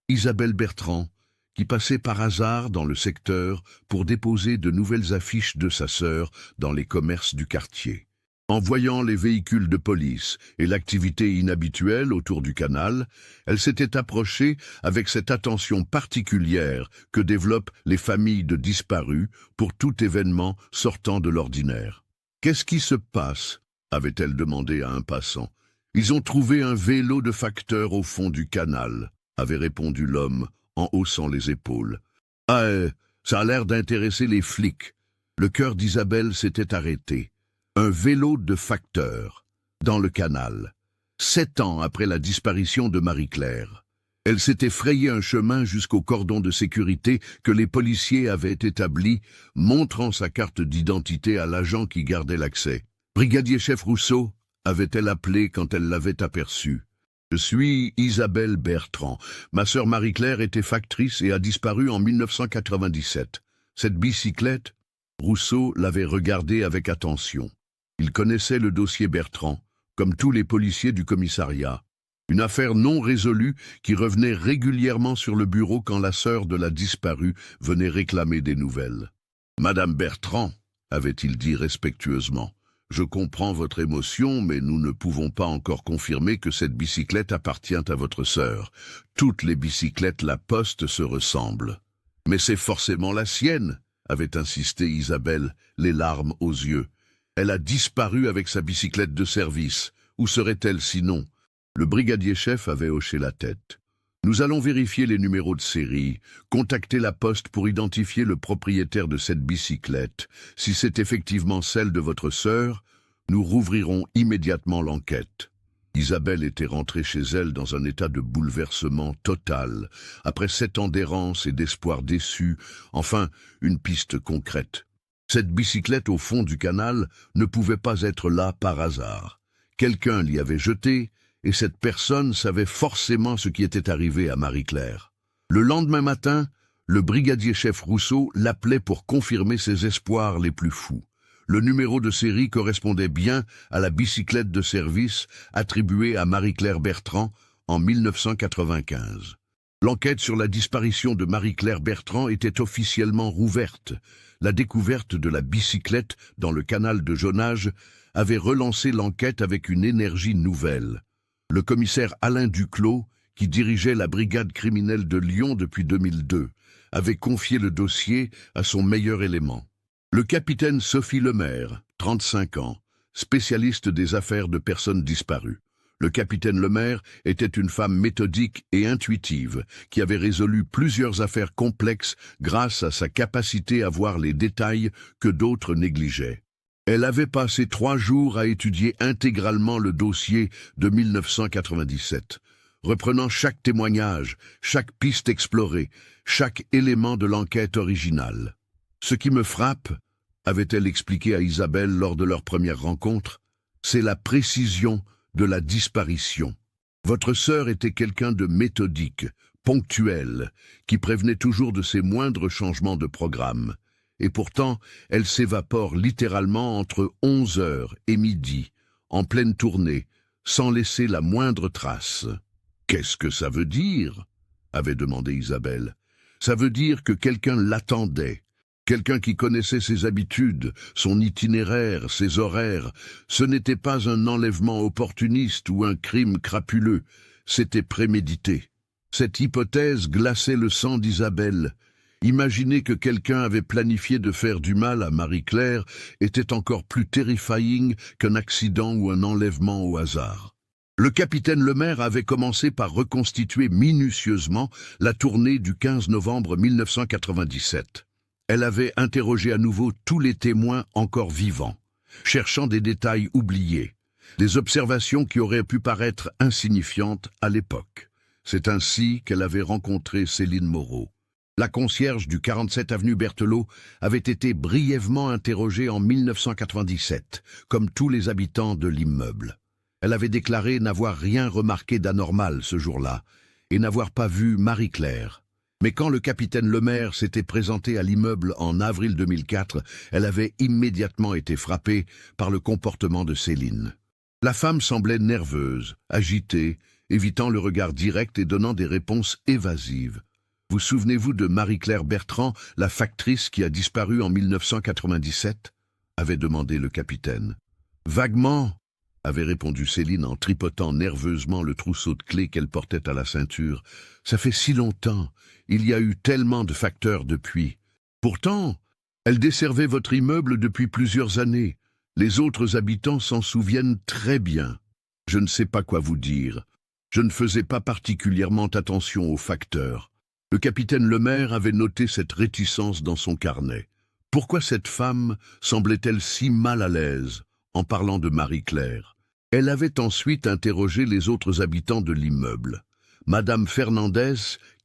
Isabelle Bertrand, qui passait par hasard dans le secteur pour déposer de nouvelles affiches de sa sœur dans les commerces du quartier. En voyant les véhicules de police et l'activité inhabituelle autour du canal, elle s'était approchée avec cette attention particulière que développent les familles de disparus pour tout événement sortant de l'ordinaire. « Qu'est-ce qui se passe ?» avait-elle demandé à un passant. « Ils ont trouvé un vélo de facteur au fond du canal », avait répondu l'homme en haussant les épaules. « Ah, ça a l'air d'intéresser les flics. » Le cœur d'Isabelle s'était arrêté. Un vélo de facteur, dans le canal, 7 ans après la disparition de Marie-Claire. Elle s'était frayé un chemin jusqu'au cordon de sécurité que les policiers avaient établi, montrant sa carte d'identité à l'agent qui gardait l'accès. « Brigadier-chef Rousseau » avait-elle appelé quand elle l'avait aperçu. « Je suis Isabelle Bertrand. Ma sœur Marie-Claire était factrice et a disparu en 1997. Cette bicyclette ?» Rousseau l'avait regardée avec attention. Il connaissait le dossier Bertrand, comme tous les policiers du commissariat. Une affaire non résolue qui revenait régulièrement sur le bureau quand la sœur de la disparue venait réclamer des nouvelles. « Madame Bertrand » avait-il dit respectueusement, « je comprends votre émotion, mais nous ne pouvons pas encore confirmer que cette bicyclette appartient à votre sœur. Toutes les bicyclettes La Poste se ressemblent. »« Mais c'est forcément la sienne » avait insisté Isabelle, les larmes aux yeux. Elle a disparu avec sa bicyclette de service. Où serait-elle sinon? Le brigadier-chef avait hoché la tête. Nous allons vérifier les numéros de série, contacter la poste pour identifier le propriétaire de cette bicyclette. Si c'est effectivement celle de votre sœur, nous rouvrirons immédiatement l'enquête. Isabelle était rentrée chez elle dans un état de bouleversement total, après 7 ans d'errance et d'espoir déçu, enfin une piste concrète. Cette bicyclette au fond du canal ne pouvait pas être là par hasard. Quelqu'un l'y avait jetée, et cette personne savait forcément ce qui était arrivé à Marie-Claire. Le lendemain matin, le brigadier-chef Rousseau l'appelait pour confirmer ses espoirs les plus fous. Le numéro de série correspondait bien à la bicyclette de service attribuée à Marie-Claire Bertrand en 1995. L'enquête sur la disparition de Marie-Claire Bertrand était officiellement rouverte. La découverte de la bicyclette dans le canal de Jonage avait relancé l'enquête avec une énergie nouvelle. Le commissaire Alain Duclos, qui dirigeait la brigade criminelle de Lyon depuis 2002, avait confié le dossier à son meilleur élément. Le capitaine Sophie Lemaire, 35 ans, spécialiste des affaires de personnes disparues. Le capitaine Lemaire était une femme méthodique et intuitive qui avait résolu plusieurs affaires complexes grâce à sa capacité à voir les détails que d'autres négligeaient. Elle avait passé 3 jours à étudier intégralement le dossier de 1997, reprenant chaque témoignage, chaque piste explorée, chaque élément de l'enquête originale. « Ce qui me frappe, » avait-elle expliqué à Isabelle lors de leur première rencontre, « c'est la précision de la disparition. Votre sœur était quelqu'un de méthodique, ponctuel, qui prévenait toujours de ses moindres changements de programme. Et pourtant, elle s'évapore littéralement entre 11h et midi, en pleine tournée, sans laisser la moindre trace. « Qu'est-ce que ça veut dire ?» avait demandé Isabelle. « Ça veut dire que quelqu'un l'attendait. Quelqu'un qui connaissait ses habitudes, son itinéraire, ses horaires. Ce n'était pas un enlèvement opportuniste ou un crime crapuleux, c'était prémédité. » Cette hypothèse glaçait le sang d'Isabelle. Imaginer que quelqu'un avait planifié de faire du mal à Marie-Claire était encore plus terrifying qu'un accident ou un enlèvement au hasard. Le capitaine Lemaire avait commencé par reconstituer minutieusement la tournée du 15 novembre 1997. Elle avait interrogé à nouveau tous les témoins encore vivants, cherchant des détails oubliés, des observations qui auraient pu paraître insignifiantes à l'époque. C'est ainsi qu'elle avait rencontré Céline Moreau. La concierge du 47 avenue Berthelot avait été brièvement interrogée en 1997, comme tous les habitants de l'immeuble. Elle avait déclaré n'avoir rien remarqué d'anormal ce jour-là et n'avoir pas vu Marie-Claire. Mais quand le capitaine Lemaire s'était présenté à l'immeuble en avril 2004, elle avait immédiatement été frappée par le comportement de Céline. La femme semblait nerveuse, agitée, évitant le regard direct et donnant des réponses évasives. Vous souvenez-vous de Marie-Claire Bertrand, la factrice qui a disparu en 1997 avait demandé le capitaine. Vaguement, avait répondu Céline en tripotant nerveusement le trousseau de clés qu'elle portait à la ceinture. Ça fait si longtemps, il y a eu tellement de facteurs depuis. Pourtant, elle desservait votre immeuble depuis plusieurs années. Les autres habitants s'en souviennent très bien. Je ne sais pas quoi vous dire. Je ne faisais pas particulièrement attention aux facteurs. Le capitaine Lemaire avait noté cette réticence dans son carnet. Pourquoi cette femme semblait-elle si mal à l'aise en parlant de Marie-Claire? Elle avait ensuite interrogé les autres habitants de l'immeuble. Madame Fernandez,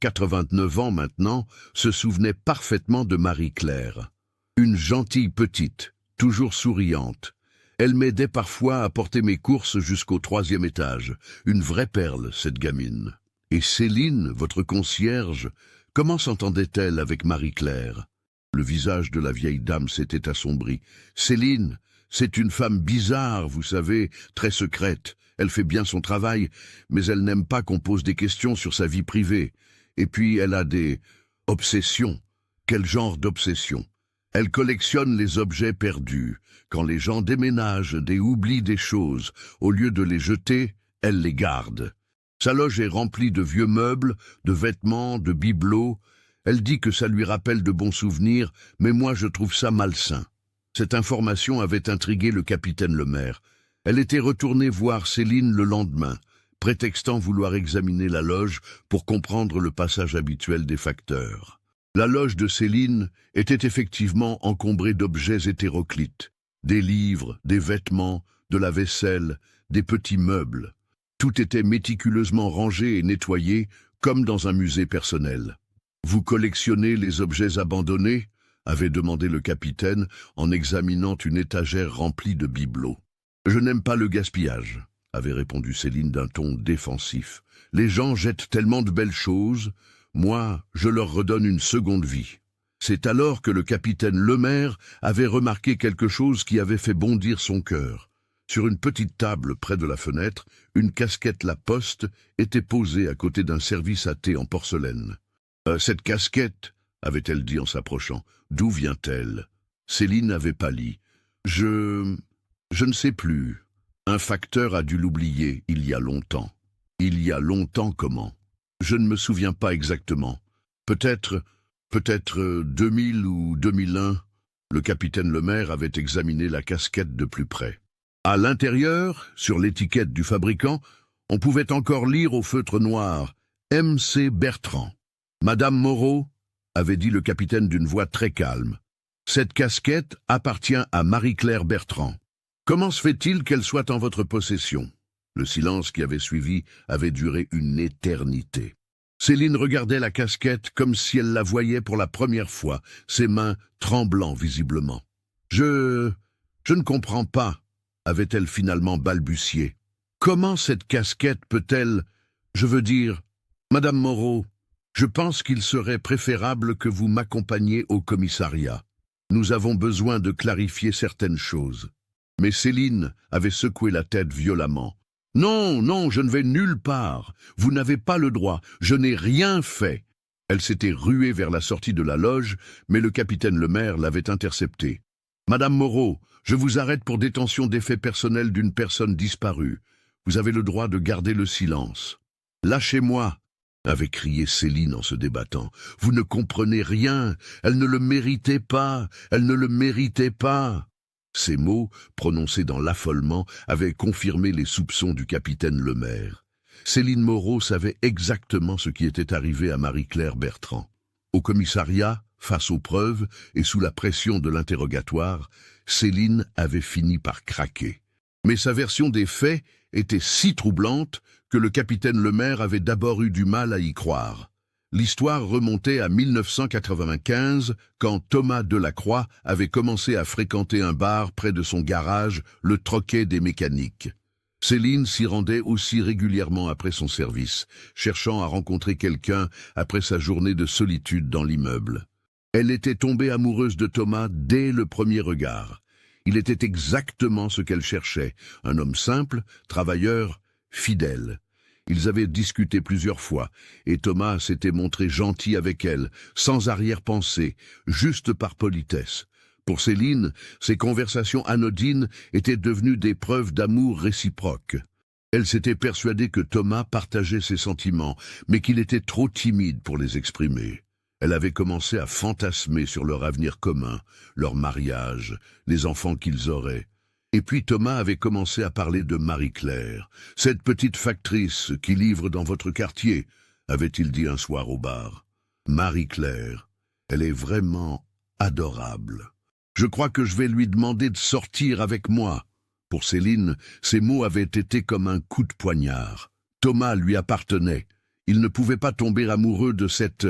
89 ans maintenant, se souvenait parfaitement de Marie-Claire. Une gentille petite, toujours souriante. Elle m'aidait parfois à porter mes courses jusqu'au 3e étage. Une vraie perle, cette gamine. Et Céline, votre concierge, comment s'entendait-elle avec Marie-Claire? Le visage de la vieille dame s'était assombri. Céline, c'est une femme bizarre, vous savez, très secrète. Elle fait bien son travail, mais elle n'aime pas qu'on pose des questions sur sa vie privée. Et puis elle a des obsessions. Quel genre d'obsession? Elle collectionne les objets perdus. Quand les gens déménagent et oublient des choses, au lieu de les jeter, elle les garde. Sa loge est remplie de vieux meubles, de vêtements, de bibelots. Elle dit que ça lui rappelle de bons souvenirs, mais moi je trouve ça malsain. Cette information avait intrigué le capitaine Lemaire. Elle était retournée voir Céline le lendemain, prétextant vouloir examiner la loge pour comprendre le passage habituel des facteurs. La loge de Céline était effectivement encombrée d'objets hétéroclites. Des livres, des vêtements, de la vaisselle, des petits meubles. Tout était méticuleusement rangé et nettoyé, comme dans un musée personnel. « Vous collectionnez les objets abandonnés ?» avait demandé le capitaine en examinant une étagère remplie de bibelots. « Je n'aime pas le gaspillage », avait répondu Céline d'un ton défensif. « Les gens jettent tellement de belles choses, moi, je leur redonne une seconde vie. » C'est alors que le capitaine Lemaire avait remarqué quelque chose qui avait fait bondir son cœur. Sur une petite table près de la fenêtre, une casquette La Poste était posée à côté d'un service à thé en porcelaine. « Cette casquette » avait-elle dit en s'approchant. « D'où vient-elle » Céline avait pâli. « Je ne sais plus. Un facteur a dû l'oublier il y a longtemps. » « Il y a longtemps comment ?»« Je ne me souviens pas exactement. Peut-être 2000 ou 2001. » Le capitaine Lemaire avait examiné la casquette de plus près. À l'intérieur, sur l'étiquette du fabricant, on pouvait encore lire au feutre noir « M.C. Bertrand ». « Madame Moreau » avait dit le capitaine d'une voix très calme. « Cette casquette appartient à Marie-Claire Bertrand. Comment se fait-il qu'elle soit en votre possession ?» Le silence qui avait suivi avait duré une éternité. Céline regardait la casquette comme si elle la voyait pour la première fois, ses mains tremblant visiblement. « Je ne comprends pas », avait-elle finalement balbutié. « Comment cette casquette peut-elle... Je veux dire, Madame Moreau, je pense qu'il serait préférable que vous m'accompagniez au commissariat. Nous avons besoin de clarifier certaines choses. » Mais Céline avait secoué la tête violemment. « Non, non, je ne vais nulle part. Vous n'avez pas le droit. Je n'ai rien fait. » Elle s'était ruée vers la sortie de la loge, mais le capitaine Lemaire l'avait interceptée. « Madame Moreau, je vous arrête pour détention d'effets personnels d'une personne disparue. Vous avez le droit de garder le silence. »« Lâchez-moi » avait crié Céline en se débattant. « Vous ne comprenez rien. Elle ne le méritait pas. Elle ne le méritait pas. » Ces mots, prononcés dans l'affolement, avaient confirmé les soupçons du capitaine Lemaire. Céline Moreau savait exactement ce qui était arrivé à Marie-Claire Bertrand. Au commissariat, face aux preuves et sous la pression de l'interrogatoire, Céline avait fini par craquer. Mais sa version des faits était si troublante que le capitaine Lemaire avait d'abord eu du mal à y croire. L'histoire remontait à 1995, quand Thomas Delacroix avait commencé à fréquenter un bar près de son garage, le Troquet des Mécaniques. Céline s'y rendait aussi régulièrement après son service, cherchant à rencontrer quelqu'un après sa journée de solitude dans l'immeuble. Elle était tombée amoureuse de Thomas dès le premier regard. Il était exactement ce qu'elle cherchait, un homme simple, travailleur, fidèle. Ils avaient discuté plusieurs fois, et Thomas s'était montré gentil avec elle, sans arrière-pensée, juste par politesse. Pour Céline, ces conversations anodines étaient devenues des preuves d'amour réciproque. Elle s'était persuadée que Thomas partageait ses sentiments, mais qu'il était trop timide pour les exprimer. Elle avait commencé à fantasmer sur leur avenir commun, leur mariage, les enfants qu'ils auraient. Et puis Thomas avait commencé à parler de Marie-Claire, cette petite factrice qui livre dans votre quartier, avait-il dit un soir au bar. Marie-Claire, elle est vraiment adorable. Je crois que je vais lui demander de sortir avec moi. Pour Céline, ces mots avaient été comme un coup de poignard. Thomas lui appartenait. Il ne pouvait pas tomber amoureux de cette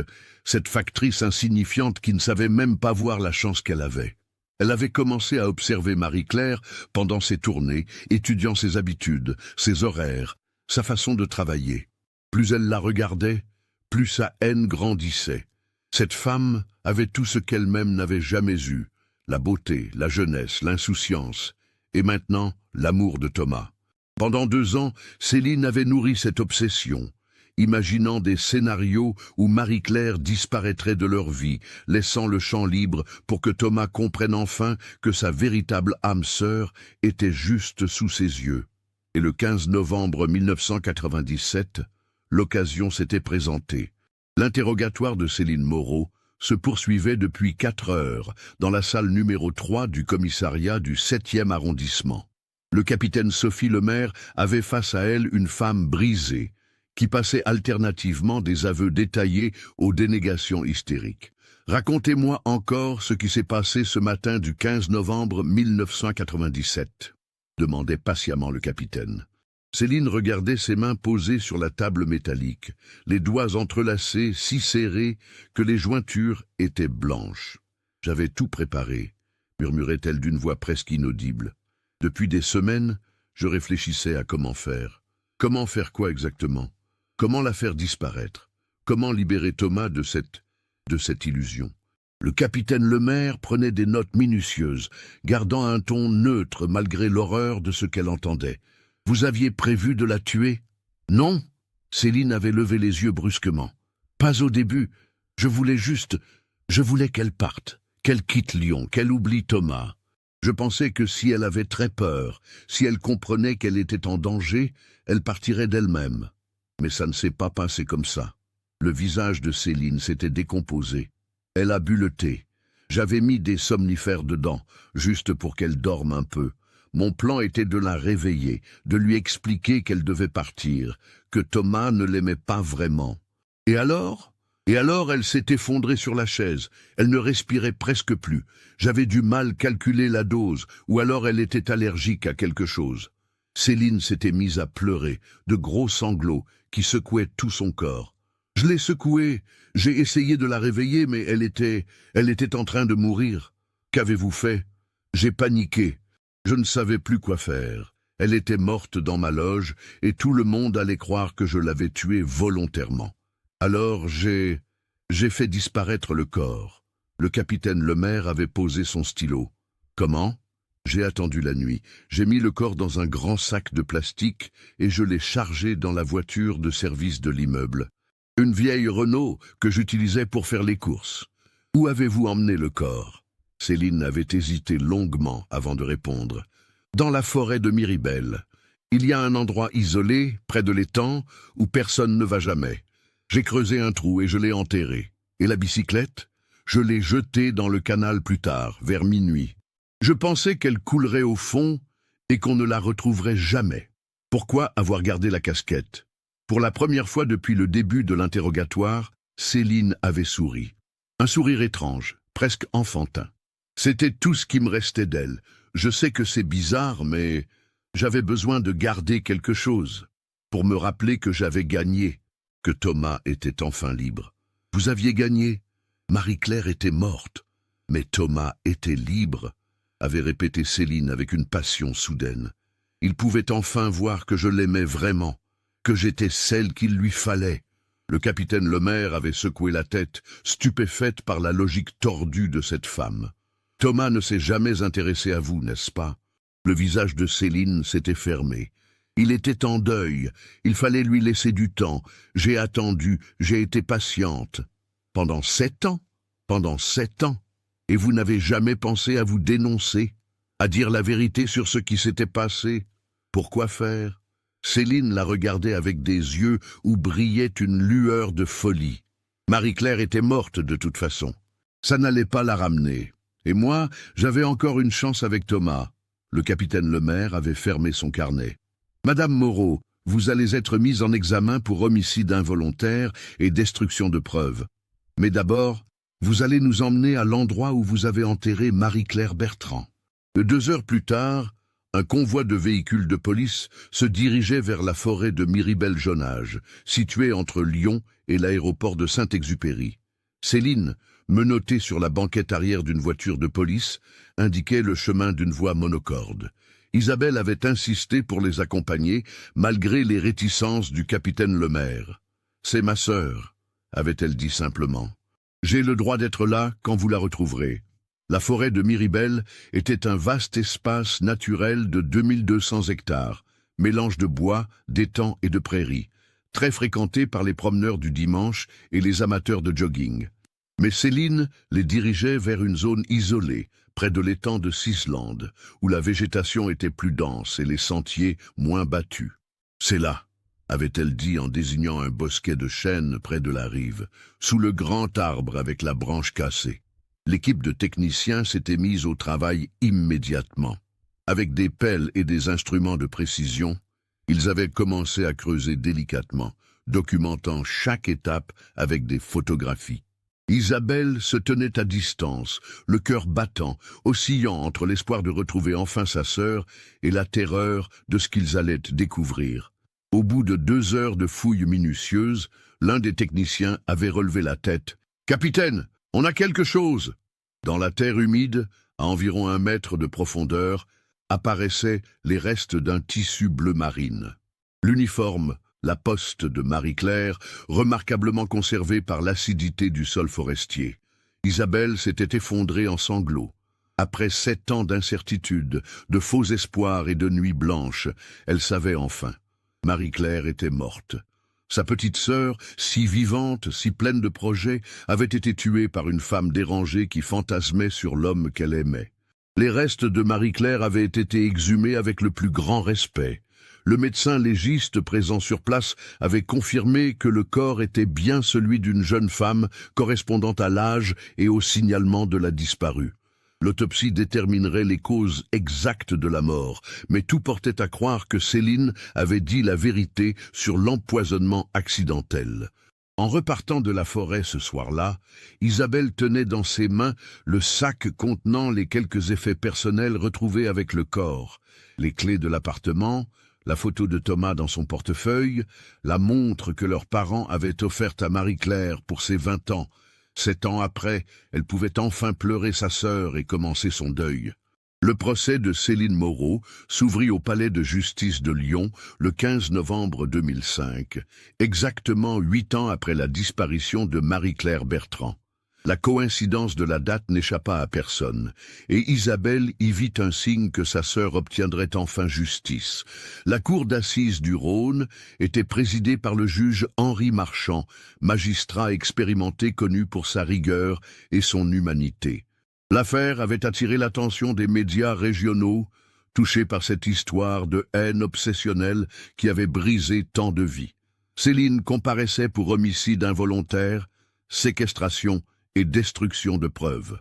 factrice insignifiante qui ne savait même pas voir la chance qu'elle avait. Elle avait commencé à observer Marie-Claire pendant ses tournées, étudiant ses habitudes, ses horaires, sa façon de travailler. Plus elle la regardait, plus sa haine grandissait. Cette femme avait tout ce qu'elle-même n'avait jamais eu, la beauté, la jeunesse, l'insouciance, et maintenant l'amour de Thomas. Pendant 2 ans, Céline avait nourri cette obsession, imaginant des scénarios où Marie-Claire disparaîtrait de leur vie, laissant le champ libre pour que Thomas comprenne enfin que sa véritable âme sœur était juste sous ses yeux. Et le 15 novembre 1997, l'occasion s'était présentée. L'interrogatoire de Céline Moreau se poursuivait depuis 4 heures dans la salle numéro 3 du commissariat du 7e arrondissement. Le capitaine Sophie Lemaire avait face à elle une femme brisée, qui passait alternativement des aveux détaillés aux dénégations hystériques. « Racontez-moi encore ce qui s'est passé ce matin du 15 novembre 1997 » demandait patiemment le capitaine. Céline regardait ses mains posées sur la table métallique, les doigts entrelacés, si serrés que les jointures étaient blanches. « J'avais tout préparé » murmurait-elle d'une voix presque inaudible. « Depuis des semaines, je réfléchissais à comment faire. Comment faire quoi exactement ? Comment la faire disparaître? Comment libérer Thomas de cette illusion? Le capitaine Lemaire prenait des notes minutieuses, gardant un ton neutre malgré l'horreur de ce qu'elle entendait. « Vous aviez prévu de la tuer ?»« Non !» Céline avait levé les yeux brusquement. « Pas au début. Je voulais qu'elle parte, qu'elle quitte Lyon, qu'elle oublie Thomas. Je pensais que si elle avait très peur, si elle comprenait qu'elle était en danger, elle partirait d'elle-même. Mais ça ne s'est pas passé comme ça. » Le visage de Céline s'était décomposé. Elle a bu le thé. J'avais mis des somnifères dedans, juste pour qu'elle dorme un peu. Mon plan était de la réveiller, de lui expliquer qu'elle devait partir, que Thomas ne l'aimait pas vraiment. Et alors elle s'est effondrée sur la chaise. Elle ne respirait presque plus. J'avais du mal calculer la dose, ou alors elle était allergique à quelque chose. Céline s'était mise à pleurer, de gros sanglots qui secouaient tout son corps. Je l'ai secouée, j'ai essayé de la réveiller, mais elle était en train de mourir. Qu'avez-vous fait? J'ai paniqué. Je ne savais plus quoi faire. Elle était morte dans ma loge, et tout le monde allait croire que je l'avais tuée volontairement. Alors j'ai fait disparaître le corps. Le capitaine Lemaire avait posé son stylo. Comment? J'ai attendu la nuit. J'ai mis le corps dans un grand sac de plastique et je l'ai chargé dans la voiture de service de l'immeuble. Une vieille Renault que j'utilisais pour faire les courses. Où avez-vous emmené le corps? Céline avait hésité longuement avant de répondre. Dans la forêt de Miribel. Il y a un endroit isolé, près de l'étang, où personne ne va jamais. J'ai creusé un trou et je l'ai enterré. Et la bicyclette? Je l'ai jetée dans le canal plus tard, vers minuit. Je pensais qu'elle coulerait au fond et qu'on ne la retrouverait jamais. Pourquoi avoir gardé la casquette? Pour la première fois depuis le début de l'interrogatoire, Céline avait souri. Un sourire étrange, presque enfantin. C'était tout ce qui me restait d'elle. Je sais que c'est bizarre, mais j'avais besoin de garder quelque chose, pour me rappeler que j'avais gagné, que Thomas était enfin libre. Vous aviez gagné. Marie-Claire était morte, mais Thomas était libre, avait répété Céline avec une passion soudaine. Il pouvait enfin voir que je l'aimais vraiment, que j'étais celle qu'il lui fallait. Le capitaine Lemaire avait secoué la tête, stupéfaite par la logique tordue de cette femme. Thomas ne s'est jamais intéressé à vous, n'est-ce pas? Le visage de Céline s'était fermé. Il était en deuil, il fallait lui laisser du temps. J'ai attendu, j'ai été patiente. Pendant 7 ans? Pendant 7 ans? Et vous n'avez jamais pensé à vous dénoncer, à dire la vérité sur ce qui s'était passé? Pourquoi faire? Céline la regardait avec des yeux où brillait une lueur de folie. Marie-Claire était morte de toute façon. Ça n'allait pas la ramener. Et moi, j'avais encore une chance avec Thomas. Le capitaine Lemaire avait fermé son carnet. Madame Moreau, vous allez être mise en examen pour homicide involontaire et destruction de preuves. Mais d'abord, vous allez nous emmener à l'endroit où vous avez enterré Marie-Claire Bertrand. 2 heures plus tard, un convoi de véhicules de police se dirigeait vers la forêt de Miribel-Jonage, située entre Lyon et l'aéroport de Saint-Exupéry. Céline, menottée sur la banquette arrière d'une voiture de police, indiquait le chemin d'une voie monocorde. Isabelle avait insisté pour les accompagner, malgré les réticences du capitaine Lemaire. « C'est ma sœur », avait-elle dit simplement. « J'ai le droit d'être là quand vous la retrouverez. » La forêt de Miribel était un vaste espace naturel de 2200 hectares, mélange de bois, d'étangs et de prairies, très fréquenté par les promeneurs du dimanche et les amateurs de jogging. Mais Céline les dirigeait vers une zone isolée, près de l'étang de Sislande, où la végétation était plus dense et les sentiers moins battus. « C'est là », avait-elle dit en désignant un bosquet de chênes près de la rive, sous le grand arbre avec la branche cassée. L'équipe de techniciens s'était mise au travail immédiatement. Avec des pelles et des instruments de précision, ils avaient commencé à creuser délicatement, documentant chaque étape avec des photographies. Isabelle se tenait à distance, le cœur battant, oscillant entre l'espoir de retrouver enfin sa sœur et la terreur de ce qu'ils allaient découvrir. Au bout de 2 heures de fouilles minutieuses, l'un des techniciens avait relevé la tête. « Capitaine, on a quelque chose !» Dans la terre humide, à environ 1 mètre de profondeur, apparaissaient les restes d'un tissu bleu marine. L'uniforme, la poste de Marie-Claire, remarquablement conservée par l'acidité du sol forestier. Isabelle s'était effondrée en sanglots. Après 7 ans d'incertitude, de faux espoirs et de nuits blanches, elle savait enfin. Marie-Claire était morte. Sa petite sœur, si vivante, si pleine de projets, avait été tuée par une femme dérangée qui fantasmait sur l'homme qu'elle aimait. Les restes de Marie-Claire avaient été exhumés avec le plus grand respect. Le médecin légiste présent sur place avait confirmé que le corps était bien celui d'une jeune femme correspondant à l'âge et au signalement de la disparue. L'autopsie déterminerait les causes exactes de la mort, mais tout portait à croire que Céline avait dit la vérité sur l'empoisonnement accidentel. En repartant de la forêt ce soir-là, Isabelle tenait dans ses mains le sac contenant les quelques effets personnels retrouvés avec le corps, les clés de l'appartement, la photo de Thomas dans son portefeuille, la montre que leurs parents avaient offerte à Marie-Claire pour ses 20 ans. 7 ans après, elle pouvait enfin pleurer sa sœur et commencer son deuil. Le procès de Céline Moreau s'ouvrit au palais de justice de Lyon le 15 novembre 2005, exactement 8 ans après la disparition de Marie-Claire Bertrand. La coïncidence de la date n'échappa à personne, et Isabelle y vit un signe que sa sœur obtiendrait enfin justice. La cour d'assises du Rhône était présidée par le juge Henri Marchand, magistrat expérimenté connu pour sa rigueur et son humanité. L'affaire avait attiré l'attention des médias régionaux, touchés par cette histoire de haine obsessionnelle qui avait brisé tant de vies. Céline comparaissait pour homicide involontaire, séquestration et destruction de preuves.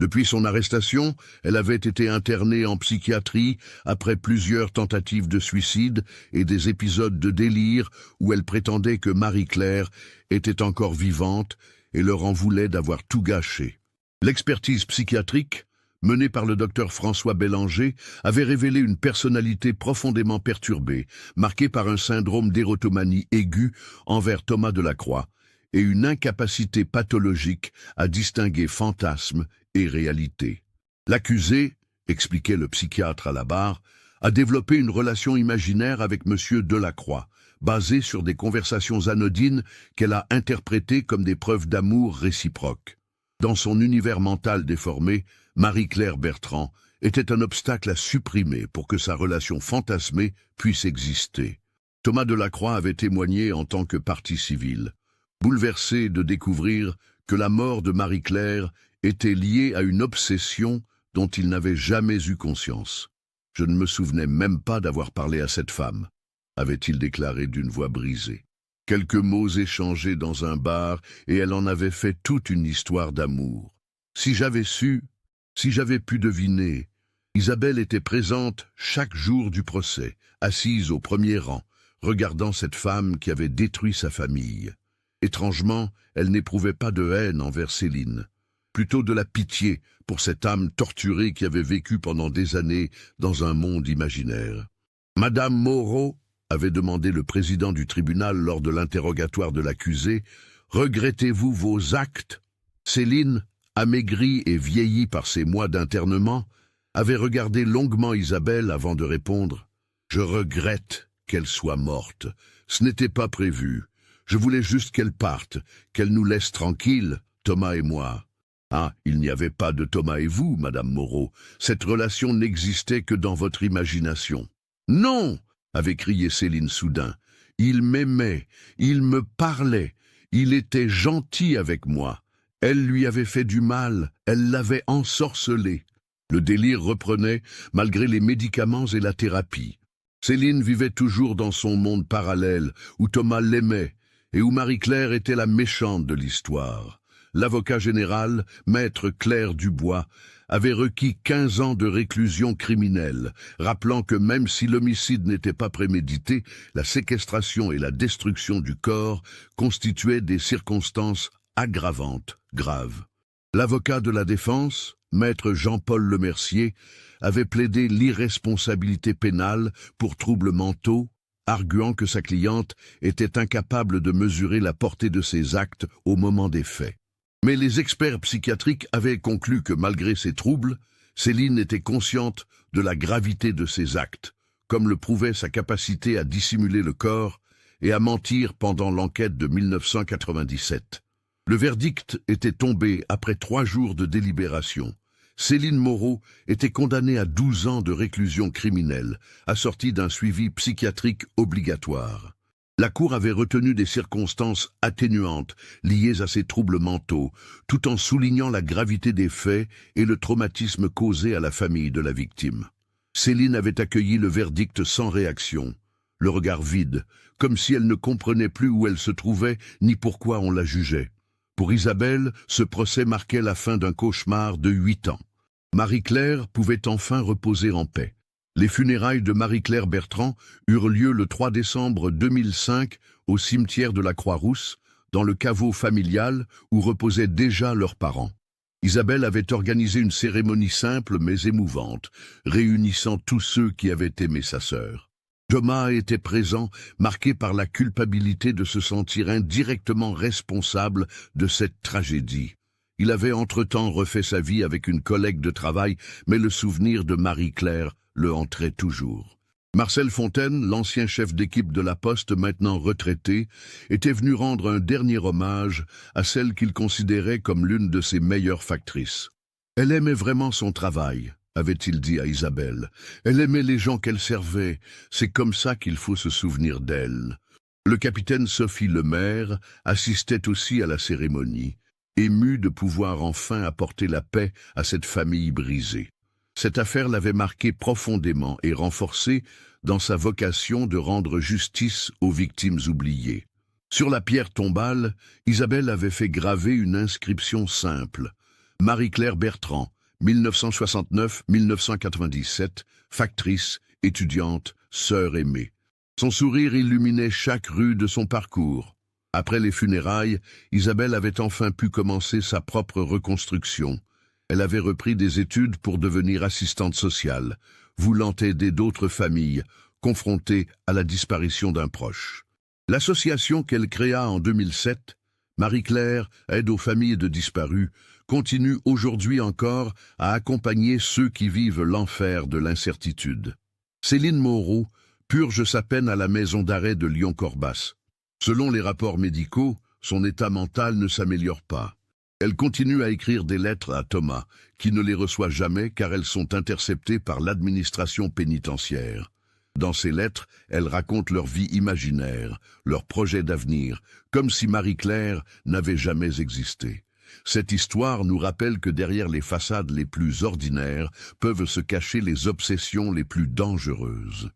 Depuis son arrestation, elle avait été internée en psychiatrie après plusieurs tentatives de suicide et des épisodes de délire où elle prétendait que Marie-Claire était encore vivante et leur en voulait d'avoir tout gâché. L'expertise psychiatrique, menée par le docteur François Bélanger, avait révélé une personnalité profondément perturbée, marquée par un syndrome d'érotomanie aiguë envers Thomas Delacroix, et une incapacité pathologique à distinguer fantasme et réalité. L'accusé, expliquait le psychiatre à la barre, a développé une relation imaginaire avec M. Delacroix, basée sur des conversations anodines qu'elle a interprétées comme des preuves d'amour réciproque. Dans son univers mental déformé, Marie-Claire Bertrand était un obstacle à supprimer pour que sa relation fantasmée puisse exister. Thomas Delacroix avait témoigné en tant que partie civile, bouleversé de découvrir que la mort de Marie-Claire était liée à une obsession dont il n'avait jamais eu conscience. « Je ne me souvenais même pas d'avoir parlé à cette femme », avait-il déclaré d'une voix brisée. Quelques mots échangés dans un bar et elle en avait fait toute une histoire d'amour. Si j'avais su, si j'avais pu deviner, Isabelle était présente chaque jour du procès, assise au premier rang, regardant cette femme qui avait détruit sa famille. Étrangement, elle n'éprouvait pas de haine envers Céline, plutôt de la pitié pour cette âme torturée qui avait vécu pendant des années dans un monde imaginaire. « Madame Moreau », avait demandé le président du tribunal lors de l'interrogatoire de l'accusé, « regrettez-vous vos actes ?» Céline, amaigrie et vieillie par ses mois d'internement, avait regardé longuement Isabelle avant de répondre « Je regrette qu'elle soit morte. Ce n'était pas prévu. Je voulais juste qu'elle parte, qu'elle nous laisse tranquilles, Thomas et moi. » Ah, il n'y avait pas de Thomas et vous, Madame Moreau. Cette relation n'existait que dans votre imagination. « Non !» avait crié Céline soudain. « Il m'aimait, il me parlait, il était gentil avec moi. Elle lui avait fait du mal, elle l'avait ensorcelé. » Le délire reprenait malgré les médicaments et la thérapie. Céline vivait toujours dans son monde parallèle où Thomas l'aimait et où Marie-Claire était la méchante de l'histoire. L'avocat général, maître Claire Dubois, avait requis 15 ans de réclusion criminelle, rappelant que même si l'homicide n'était pas prémédité, la séquestration et la destruction du corps constituaient des circonstances aggravantes, graves. L'avocat de la défense, maître Jean-Paul Lemercier, avait plaidé l'irresponsabilité pénale pour troubles mentaux, arguant que sa cliente était incapable de mesurer la portée de ses actes au moment des faits. Mais les experts psychiatriques avaient conclu que malgré ses troubles, Céline était consciente de la gravité de ses actes, comme le prouvait sa capacité à dissimuler le corps et à mentir pendant l'enquête de 1997. Le verdict était tombé après 3 jours de délibération. Céline Moreau était condamnée à 12 ans de réclusion criminelle, assortie d'un suivi psychiatrique obligatoire. La Cour avait retenu des circonstances atténuantes liées à ces troubles mentaux, tout en soulignant la gravité des faits et le traumatisme causé à la famille de la victime. Céline avait accueilli le verdict sans réaction, le regard vide, comme si elle ne comprenait plus où elle se trouvait ni pourquoi on la jugeait. Pour Isabelle, ce procès marquait la fin d'un cauchemar de 8 ans. Marie-Claire pouvait enfin reposer en paix. Les funérailles de Marie-Claire Bertrand eurent lieu le 3 décembre 2005 au cimetière de la Croix-Rousse, dans le caveau familial où reposaient déjà leurs parents. Isabelle avait organisé une cérémonie simple mais émouvante, réunissant tous ceux qui avaient aimé sa sœur. Thomas était présent, marqué par la culpabilité de se sentir indirectement responsable de cette tragédie. Il avait entre-temps refait sa vie avec une collègue de travail, mais le souvenir de Marie-Claire le hantrait toujours. Marcel Fontaine, l'ancien chef d'équipe de la Poste, maintenant retraité, était venu rendre un dernier hommage à celle qu'il considérait comme l'une de ses meilleures factrices. Elle aimait vraiment son travail, avait-il dit à Isabelle. Elle aimait les gens qu'elle servait, c'est comme ça qu'il faut se souvenir d'elle. Le capitaine Sophie Lemaire assistait aussi à la cérémonie, ému de pouvoir enfin apporter la paix à cette famille brisée. Cette affaire l'avait marqué profondément et renforcé dans sa vocation de rendre justice aux victimes oubliées. Sur la pierre tombale, Isabelle avait fait graver une inscription simple. Marie-Claire Bertrand, 1969-1997, factrice, étudiante, sœur aimée. Son sourire illuminait chaque rue de son parcours. Après les funérailles, Isabelle avait enfin pu commencer sa propre reconstruction. Elle avait repris des études pour devenir assistante sociale, voulant aider d'autres familles confrontées à la disparition d'un proche. L'association qu'elle créa en 2007, Marie-Claire aide aux familles de disparus, continue aujourd'hui encore à accompagner ceux qui vivent l'enfer de l'incertitude. Céline Moreau purge sa peine à la maison d'arrêt de Lyon-Corbas. Selon les rapports médicaux, son état mental ne s'améliore pas. Elle continue à écrire des lettres à Thomas, qui ne les reçoit jamais car elles sont interceptées par l'administration pénitentiaire. Dans ces lettres, elle raconte leur vie imaginaire, leurs projets d'avenir, comme si Marie-Claire n'avait jamais existé. Cette histoire nous rappelle que derrière les façades les plus ordinaires peuvent se cacher les obsessions les plus dangereuses.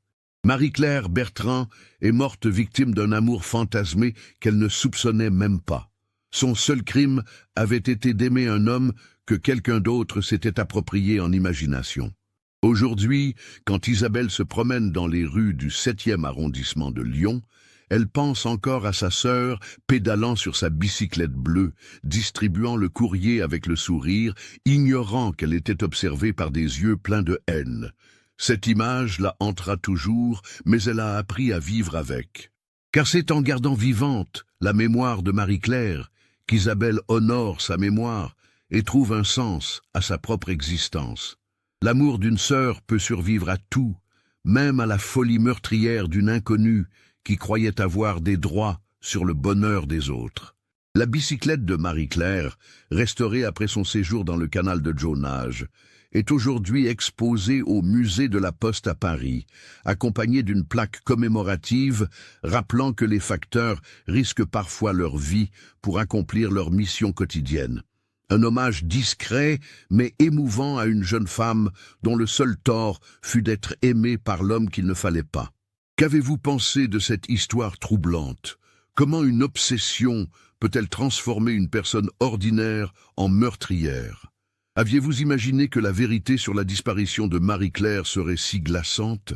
Marie-Claire Bertrand est morte victime d'un amour fantasmé qu'elle ne soupçonnait même pas. Son seul crime avait été d'aimer un homme que quelqu'un d'autre s'était approprié en imagination. Aujourd'hui, quand Isabelle se promène dans les rues du 7e arrondissement de Lyon, elle pense encore à sa sœur pédalant sur sa bicyclette bleue, distribuant le courrier avec le sourire, ignorant qu'elle était observée par des yeux pleins de haine. Cette image la hantera toujours, mais elle a appris à vivre avec. Car c'est en gardant vivante la mémoire de Marie-Claire qu'Isabelle honore sa mémoire et trouve un sens à sa propre existence. L'amour d'une sœur peut survivre à tout, même à la folie meurtrière d'une inconnue qui croyait avoir des droits sur le bonheur des autres. La bicyclette de Marie-Claire, restaurée après son séjour dans le canal de Jaunage, est aujourd'hui exposée au musée de la Poste à Paris, accompagnée d'une plaque commémorative rappelant que les facteurs risquent parfois leur vie pour accomplir leur mission quotidienne. Un hommage discret mais émouvant à une jeune femme dont le seul tort fut d'être aimée par l'homme qu'il ne fallait pas. Qu'avez-vous pensé de cette histoire troublante? Comment une obsession peut-elle transformer une personne ordinaire en meurtrière? Aviez-vous imaginé que la vérité sur la disparition de Marie-Claire serait si glaçante?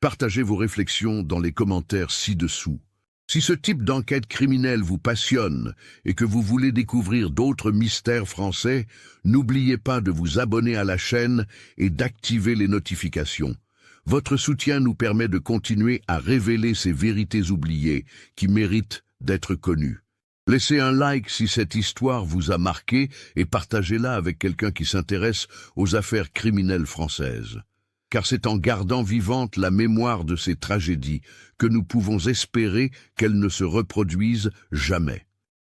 Partagez vos réflexions dans les commentaires ci-dessous. Si ce type d'enquête criminelle vous passionne et que vous voulez découvrir d'autres mystères français, n'oubliez pas de vous abonner à la chaîne et d'activer les notifications. Votre soutien nous permet de continuer à révéler ces vérités oubliées qui méritent d'être connues. Laissez un like si cette histoire vous a marqué et partagez-la avec quelqu'un qui s'intéresse aux affaires criminelles françaises. Car c'est en gardant vivante la mémoire de ces tragédies que nous pouvons espérer qu'elles ne se reproduisent jamais.